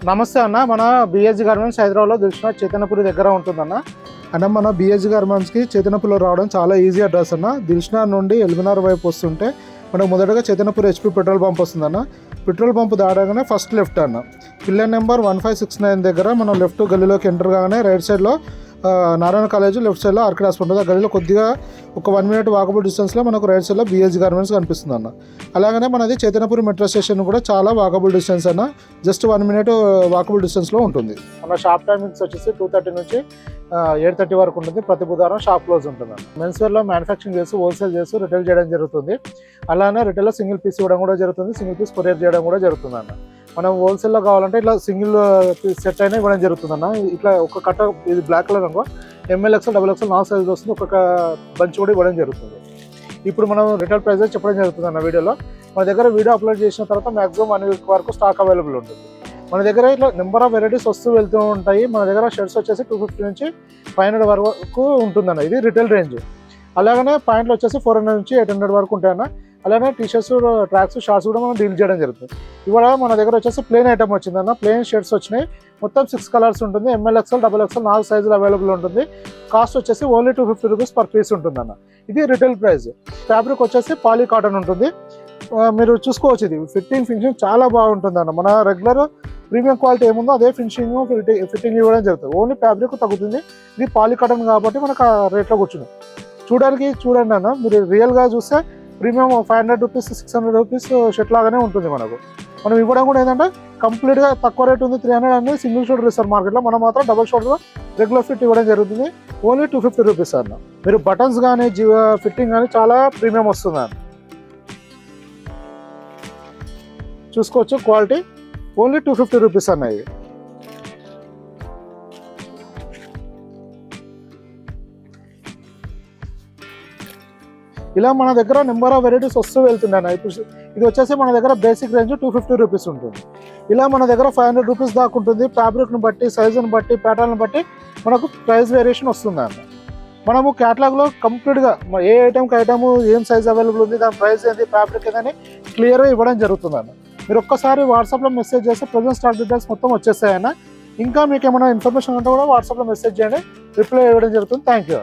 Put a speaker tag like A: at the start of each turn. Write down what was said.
A: నమస్తే అన్న, మన బిఎస్జి గార్మెంట్స్ హైదరాబాద్లో దిల్షుక్ నగర్ చైతన్యపురి దగ్గర ఉంటుందన్న. మన బిఎస్జి గార్మెంట్స్కి చైతన్యపురిలో రావడం చాలా ఈజీ అడ్రస్ అన్న. దిల్షుక్ నగర్ నుండి ఎల్బీనగర్ వైపు వస్తుంటే మనకు మొదటగా చైతన్యపురి హెచ్పి పెట్రోల్ పంప్ వస్తుందన్న. పెట్రోల్ పంప్ దాడగానే ఫస్ట్ లెఫ్ట్ అన్న. పిల్లర్ నెంబర్ 1569 దగ్గర మనం లెఫ్ట్ గల్లీలోకి ఎంటర్ కాగానే రైట్ సైడ్లో నారాయణ కాలేజ్, లెఫ్ట్ సైడ్లో ఆర్కిడ్ హాస్పిటల్ ఉంటుంది. ఆ గల్లీలో కొద్దిగా ఒక 1 మినిట్ వాకబుల్ డిస్టెన్స్లో మనకు రైట్ సైడ్లో బిఎస్జి గార్మెంట్స్ కనిపిస్తుంది అన్న. అలాగనే మనది చైతన్యపురి మెట్రో స్టేషన్ కూడా చాలా వాకబుల్ డిస్టెన్స్ అన్న. జస్ట్ 1 మినిట్ వాకబుల్ డిస్టెన్స్లో ఉంటుంది. మన షాప్ టైమింగ్స్ వచ్చేసి 2:30 నుంచి 8:30 వరకు ఉంటుంది. ప్రతి బుధవారం షాప్ క్లోజ్ ఉంటుంది అన్న. మెన్స్ వేర్లో మ్యానుఫ్యాక్చరింగ్ చేస్తూ హోల్సేల్ చేస్తూ రిటైల్ చేయడం జరుగుతుంది. అలానే రిటైల్లో సింగిల్ పీస్ ఇవ్వడం కూడా జరుగుతుంది, సింగిల్ పీస్ కొరియర్ చేయడం కూడా జరుగుతుంది అన్న. మనం హోల్సేల్లో కావాలంటే ఇట్లా సింగిల్ పీస్ సెట్ అయినా ఇవ్వడం జరుగుతుంది అన్న. ఇట్లా ఒక కట్ట, ఇది బ్లాక్ కలర్ అనుకో, ML XL, XXL 4 సైజులు వస్తుంది. ఒక్కొక్క బంచ్ కూడా ఇవ్వడం జరుగుతుంది. ఇప్పుడు మనం రిటైల్ ప్రైజెస్ చెప్పడం జరుగుతుంది అన్న వీడియోలో. మన దగ్గర వీడియో అప్లోడ్ చేసిన తర్వాత మ్యాక్సిమం 1 వీక్ వరకు స్టాక్ అవైలబుల్ ఉంటుంది. మన దగ్గర ఇట్లా నెంబర్ ఆఫ్ వెరైటీస్ వస్తూ వెళ్తూ ఉంటాయి. మన దగ్గర షర్ట్స్ వచ్చేసి 250 నుంచి 500 వరకు ఉంటుందన్న. ఇది రిటైల్ రేంజ్. అలాగనే ప్యాంట్లు వచ్చేసి 400 నుంచి 800 వరకు ఉంటాయన్న. అలానే టీషర్ట్స్, ట్రాక్స్, షార్ట్స్ కూడా మనం డీల్ చేయడం జరుగుతుంది. ఇవాళ మన దగ్గర వచ్చేసి ప్లెయిన్ ఐటమ్ వచ్చిందన్న. ప్లెయిన్ షర్ట్స్ వచ్చినాయి. మొత్తం 6 కలర్స్ ఉంటుంది. ML XL, XXL 4 సైజులు అవైలబుల్ ఉంటుంది. కాస్ట్ వచ్చేసి ఓన్లీ 250 రూపీస్ పర్ పీస్ ఉంటుందన్న. ఇది రిటైల్ ప్రైస్. ఫ్యాబ్రిక్ వచ్చేసి పాలీ కాటన్ ఉంటుంది. మీరు చూసుకోవచ్చు, ఇది ఫిట్టింగ్ చాలా బాగుంటుంది అన్న. మన రెగ్యులర్ ప్రీమియం క్వాలిటీ ఏముందో అదే ఫిట్టింగ్ ఇవ్వడం జరుగుతుంది. ఓన్లీ ఫ్యాబ్రిక్ తగ్గుతుంది. ఇది పాలీ కాటన్ కాబట్టి మనకు ఆ రేట్లో కూర్చుంది. చూడండి అన్న, మీరు రియల్గా చూస్తే ప్రీమియం 500 రూపీస్ 600 రూపీస్ షర్ట్ లాగానే ఉంటుంది మనకు. మనం ఇవ్వడం కూడా ఏంటంటే కంప్లీట్గా తక్కువ రేట్ ఉంది. 300 అనేది సింగిల్ షోల్డర్ ఇస్తారు మార్కెట్లో. మనం మాత్రం డబుల్ షోల్డర్ రెగ్యులర్ ఫిట్ ఇవ్వడం జరుగుతుంది. ఓన్లీ 250 రూపీస్ అన్న. మీరు బటన్స్ కానీ ఫిట్టింగ్ కానీ చాలా ప్రీమియం వస్తుంది అన్న. చూసుకోవచ్చు క్వాలిటీ. ఓన్లీ 250 రూపీస్ అన్న. ఇది ఇలా మన దగ్గర నెంబర్ ఆఫ్ వెరైటీస్ వస్తూ వెళ్తున్నాయి. ఇప్పుడు ఇది వచ్చేసి మన దగ్గర బేసిక్ రేంజ్ 250 రూపీస్ ఉంటుంది. ఇలా మన దగ్గర 500 రూపీస్ దాకా ఉంటుంది. ఫ్యాబ్రిక్ను బట్టి, సైజుని బట్టి, ప్యాటర్న్ బట్టి మనకు ప్రైస్ వేరియేషన్ వస్తుంది అన్న. మనము క్యాటలాగ్లో కంప్లీట్గా ఏ ఐటమ్కి ఐటమ్ ఏం సైజ్ అవైలబుల్ ఉంది, దాని ప్రైస్ ఏంటి, ఫ్యాబ్రిక్ ఏదని క్లియర్గా ఇవ్వడం జరుగుతుంది అన్న. మీరు ఒక్కసారి వాట్సాప్లో మెసేజ్ చేస్తే ప్రజెంట్ స్టాక్ డీటెయిల్స్ మొత్తం వచ్చేస్తాయన్న. ఇంకా మీకు ఏమైనా ఇన్ఫర్మేషన్ ఉంటే కూడా వాట్సాప్లో మెసేజ్ చేయండి, రిప్లై ఇవ్వడం జరుగుతుంది. Thank you.